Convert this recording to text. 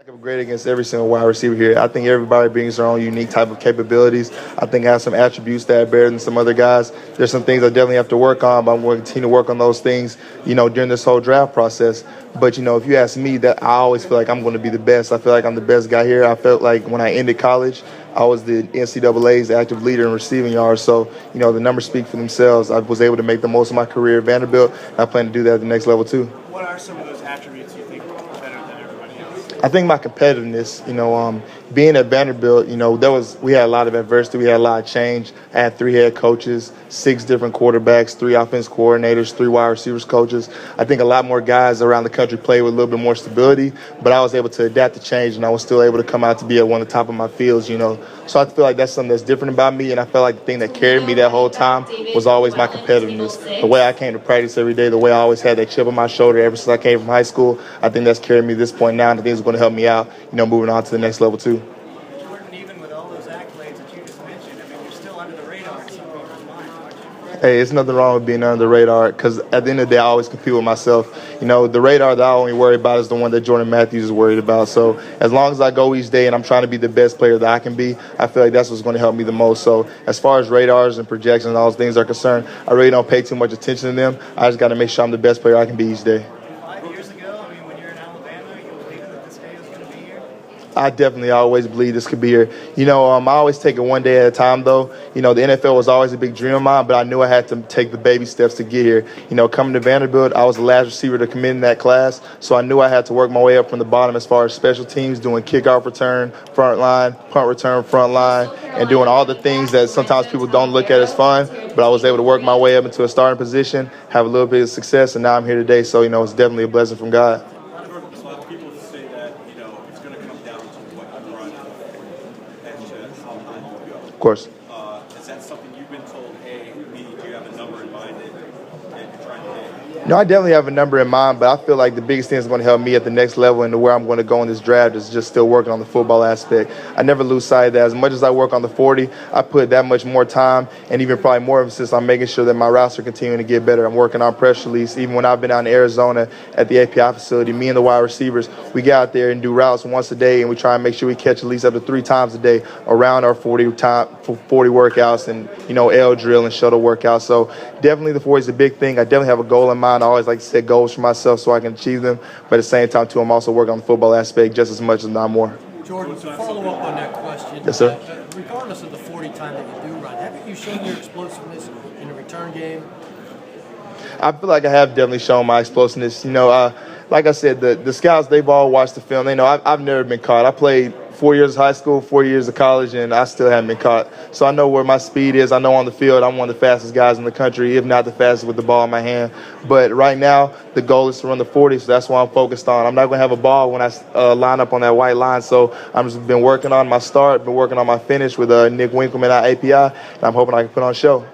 I'm great against every single wide receiver here. I think everybody brings their own unique type of capabilities. I think I have some attributes that are better than some other guys. There's some things I definitely have to work on, but I'm going to continue to work on those things, during this whole draft process. But, if you ask me, that I always feel like I'm going to be the best. I feel like I'm the best guy here. I felt like when I ended college, I was the NCAA's active leader in receiving yards. So, the numbers speak for themselves. I was able to make the most of my career at Vanderbilt. I plan to do that at the next level, too. What are some of those attributes you think are better than everybody else? I think my competitiveness, being at Vanderbilt, we had a lot of adversity, we had a lot of change. I had 3 head coaches, 6 different quarterbacks, 3 offense coordinators, 3 wide receivers coaches. I think a lot more guys around the country play with a little bit more stability, but I was able to adapt to change, and I was still able to come out to be at one of the top of my fields. So I feel like that's something that's different about me, and I felt like the thing that carried me that whole time was always my competitiveness. The way I came to practice every day, the way I always had that chip on my shoulder ever since I came from high school, I think that's carried me to this point now, and I think it's going to help me out, moving on to the next level too. Jordan, even with all those accolades that you just mentioned, you're still under the radar in some people's minds, aren't you? Hey, it's nothing wrong with being under the radar because at the end of the day, I always compete with myself. The radar that I only worry about is the one that Jordan Matthews is worried about. So as long as I go each day and I'm trying to be the best player that I can be, I feel like that's what's going to help me the most. So as far as radars and projections and all those things are concerned, I really don't pay too much attention to them. I just got to make sure I'm the best player I can be each day. 5 years ago, when you're in Alabama, you believe that this day was going to be here? I definitely always believe this could be here. I always take it one day at a time, though. The NFL was always a big dream of mine, but I knew I had to take the baby steps to get here. Coming to Vanderbilt, I was the last receiver to commit in that class, so I knew I had to work my way up from the bottom as far as special teams, doing kickoff return, front line, punt return, front line, and doing all the things that sometimes people don't look at as fun, but I was able to work my way up into a starting position, have a little bit of success, and now I'm here today, so, it's definitely a blessing from God. A lot of people say that, it's going to come down to what you run and to how high you go. Of course. Is that something you've been told, hey, do you have a number in mind that you're trying to hit? No, I definitely have a number in mind, but I feel like the biggest thing that's going to help me at the next level and to where I'm going to go in this draft is just still working on the football aspect. I never lose sight of that. As much as I work on the 40, I put that much more time and even probably more emphasis on making sure that my routes are continuing to get better. I'm working on press release. Even when I've been out in Arizona at the API facility, me and the wide receivers, we get out there and do routes once a day, and we try and make sure we catch at least up to 3 times a day around our 40 workouts and, L drill and shuttle workouts. So definitely the 40 is a big thing. I definitely have a goal in mind. I always like to set goals for myself so I can achieve them. But at the same time, too, I'm also working on the football aspect just as much as not more. Jordan, to follow up on that question, Yes, sir. Regardless of the 40 time that you do run, haven't you shown your explosiveness in the return game? I feel like I have definitely shown my explosiveness. Like I said, the scouts, they've all watched the film. They know I've never been caught. I played 4 years of high school, 4 years of college, and I still haven't been caught. So I know where my speed is. I know on the field I'm one of the fastest guys in the country, if not the fastest with the ball in my hand. But right now, the goal is to run the 40, so that's what I'm focused on. I'm not going to have a ball when I line up on that white line, so I've just been working on my start, been working on my finish with Nick Winkleman at API, and I'm hoping I can put on a show.